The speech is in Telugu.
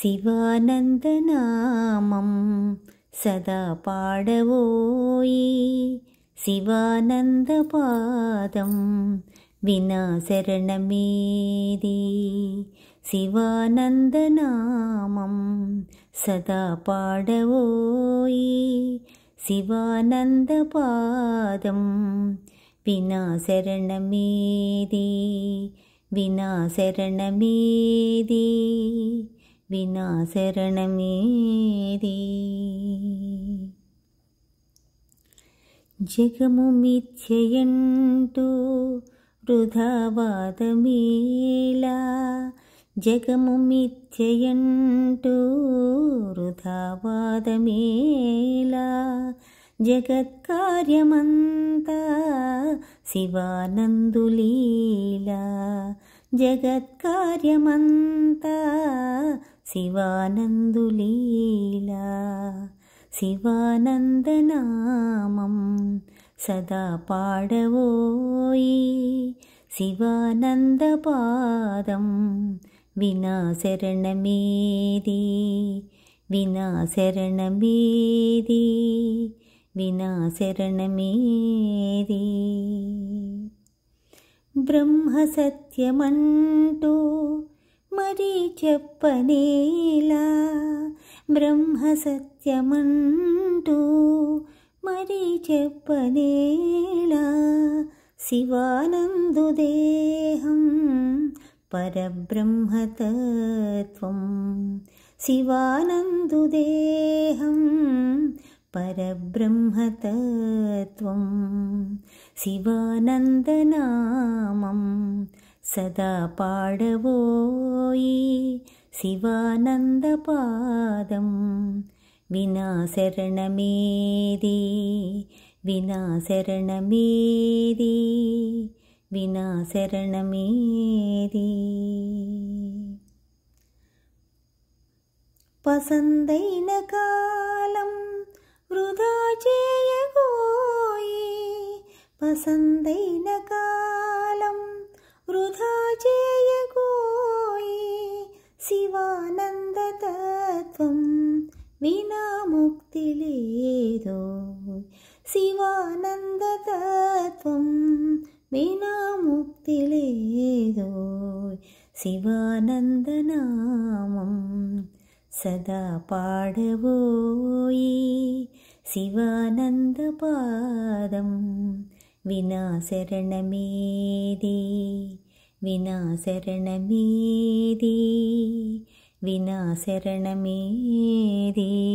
శివానందనామం సదా పాడవోయి శివానందపాదం వినా శరణమేది. శివానందనామం సదా పాడవోయి శివానందపాదం వినా శరణమేది. వినా శరణమేది. వినా శరణమేది. జగము మిథ్యయంటూ వృథా వాదమేలా. జగము మిథ్యయంటూ వృథా వాదమేలా. జగత్కార్యమంతా శివానందులీలా. జగత్కార్యమంతా శివానందులీలా. శివానందనామం సదా పాడవోయి శివానందపాదం వినా శరణమేది. వినా శరణమేది. వినా శరణమేది. బ్రహ్మ సత్యమంటూ మరి చెప్పనేలా. బ్రహ్మ సత్యమంటూ మరి చెప్పనేలా. శివానందుదేహం పరబ్రహ్మతత్వం. శివానందుదేహం పరబ్రహ్మతత్వం. శివానందనామం సదా పాడవోయి శివానందపాదం వినా శరణమేది. వినా శరణమేది. వినా శరణమేది. పసందైన కాలం వృధా చేయగోయి. పసందైన కాలం వృధా చేయగోయి శివానందతత్వం వినా ముక్తి లేదో. శివానందతత్వం వినా ముక్తి లేదో. శివానందనామం సదా పాడవోయి శివానందపాదం వినా శరణమేది. వినా శరణమేది. వినా శరణమేది.